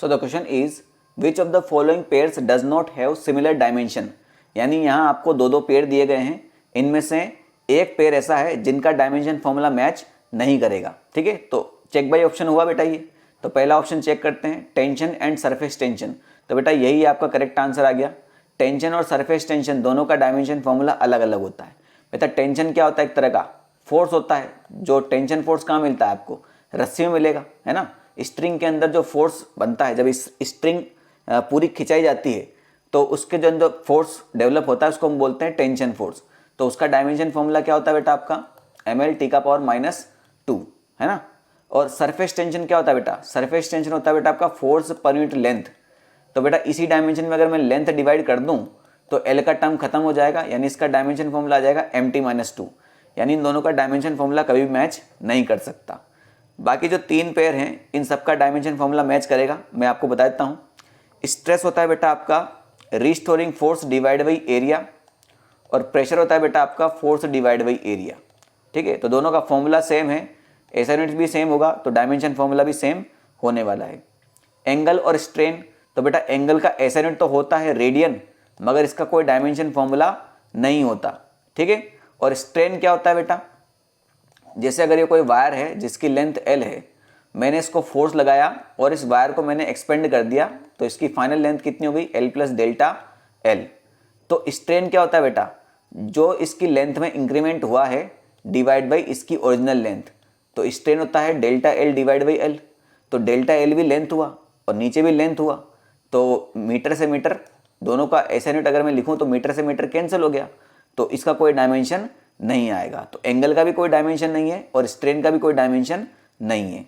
So the question is which of the following pairs does not have similar dimension. यानी यहाँ आपको दो दो पेयर दिए गए हैं, इनमें से एक पेयर ऐसा है जिनका डायमेंशन फॉर्मूला मैच नहीं करेगा। ठीक है, तो चेक बाय ऑप्शन हुआ बेटा ये। तो पहला ऑप्शन चेक करते हैं, टेंशन एंड सरफेस टेंशन। तो बेटा यही आपका करेक्ट आंसर आ गया। टेंशन और सरफेस टेंशन दोनों का डायमेंशन फॉर्मूला अलग अलग होता है। बेटा टेंशन क्या होता है, एक तरह का फोर्स होता है। जो टेंशन फोर्स कहाँ मिलता है आपको, रस्सी में मिलेगा, है ना। स्ट्रिंग के अंदर जो फोर्स बनता है, जब इस स्ट्रिंग पूरी खिंचाई जाती है तो उसके जो अंदर फोर्स डेवलप होता है उसको हम बोलते हैं टेंशन फोर्स। तो उसका डायमेंशन फॉर्मूला क्या होता है बेटा आपका, ml/-2, है ना। और सरफेस टेंशन क्या होता है बेटा, सरफेस टेंशन होता है बेटा आपका फोर्स पर यूनिट लेंथ। तो बेटा इसी डायमेंशन में अगर मैं लेंथ डिवाइड कर दूं तो एल का टर्म खत्म हो जाएगा, यानी इसका डायमेंशन फॉर्मूला आ जाएगा mt-2। यानी इन दोनों का डायमेंशन फॉर्मूला कभी भी मैच नहीं कर सकता। बाकी जो तीन पेयर हैं इन सबका डायमेंशन फॉर्मूला मैच करेगा। मैं आपको बता देता हूँ। स्ट्रेस होता है बेटा आपका restoring force divide by area, और प्रेशर होता है बेटा आपका फोर्स डिवाइड बाई एरिया। ठीक है, तो दोनों का फॉर्मूला सेम है, एसआई यूनिट भी सेम होगा, तो डायमेंशन फॉर्मूला भी सेम होने वाला है। एंगल और स्ट्रेन, तो बेटा एंगल का एसआई यूनिट तो होता है रेडियन, मगर इसका कोई डायमेंशन फॉर्मूला नहीं होता। ठीक है, और स्ट्रेन क्या होता है बेटा, जैसे अगर ये कोई वायर है जिसकी लेंथ एल है, मैंने इसको फोर्स लगाया और इस वायर को मैंने एक्सपेंड कर दिया, तो इसकी फाइनल लेंथ कितनी हो गई, L+Δl। तो स्ट्रेन क्या होता है बेटा, जो इसकी लेंथ में इंक्रीमेंट हुआ है डिवाइड बाई इसकी ओरिजिनल लेंथ। तो स्ट्रेन होता है Δl डिवाइड बाई L। तो Δl भी लेंथ हुआ और नीचे भी लेंथ हुआ, तो मीटर से मीटर दोनों का ऐसा यूनिट अगर मैं लिखूं तो मीटर से मीटर कैंसिल हो गया, तो इसका कोई डायमेंशन नहीं आएगा। तो एंगल का भी कोई डायमेंशन नहीं है और स्ट्रेन का भी कोई डायमेंशन नहीं है।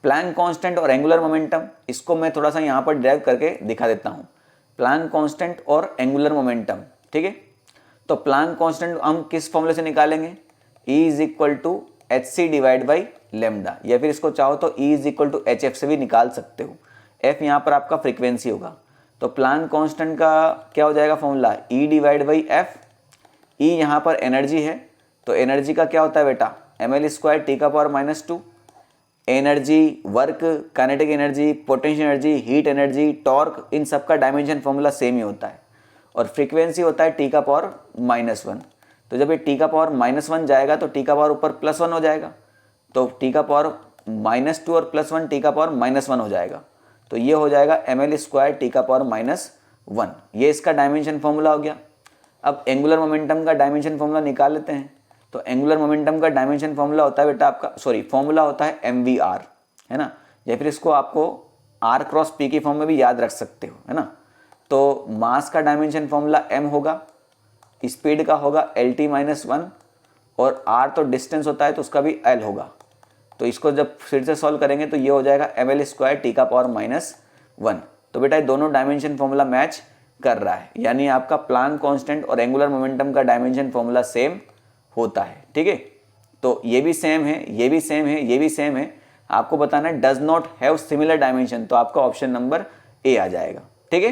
प्लैंक कांस्टेंट और एंगुलर मोमेंटम, इसको मैं थोड़ा सा यहाँ पर ड्राइव करके दिखा देता हूँ। प्लैंक कांस्टेंट और एंगुलर मोमेंटम, ठीक है। तो प्लैंक कांस्टेंट हम किस फॉर्मूले से निकालेंगे, E=hc डिवाइड बाई लेमडा, या फिर इसको चाहो तो E=hf से भी निकाल सकते हो। f यहाँ पर आपका फ्रीक्वेंसी होगा। तो प्लैंक कांस्टेंट का क्या हो जाएगा formula, E divide by F. E यहाँ पर एनर्जी है, तो एनर्जी का क्या होता है बेटा, ml²T⁻²। Energy, work, kinetic energy, potential energy, heat energy, torque, इन सब का डायमेंशन फॉर्मूला सेम ही होता है। और फ्रीक्वेंसी होता है T⁻⁻1। तो जब ये T⁻⁻1 जाएगा तो T का पावर ऊपर +1 हो जाएगा, तो T⁻⁻2 और +1 T⁻⁻1 हो जाएगा। तो ये हो जाएगा ml²T⁻⁻1। ये इसका डायमेंशन फॉर्मूला हो गया। अब एंगुलर मोमेंटम का डायमेंशन फॉर्मूला निकाल लेते हैं। तो एंगुलर मोमेंटम का डायमेंशन फॉर्मूला होता है बेटा आपका, फॉर्मूला होता है mvr, है ना। या फिर इसको आपको r×p की फॉर्म में भी याद रख सकते हो, है ना। तो मास का डायमेंशन फॉर्मूला m होगा, स्पीड का होगा Lt-1, और r तो डिस्टेंस होता है तो उसका भी l होगा। तो इसको जब फिर से सॉल्व करेंगे तो ये हो जाएगा ml²T⁻⁻1। तो बेटा ये दोनों डायमेंशन फॉर्मूला मैच कर रहा है, यानी आपका प्लैंक कांस्टेंट और एंगुलर मोमेंटम का डायमेंशन फॉर्मूला सेम होता है। ठीक है, तो ये भी सेम है, ये भी सेम है, ये भी सेम है। आपको बताना है does not have similar dimension, तो आपका ऑप्शन नंबर ए आ जाएगा। ठीक है।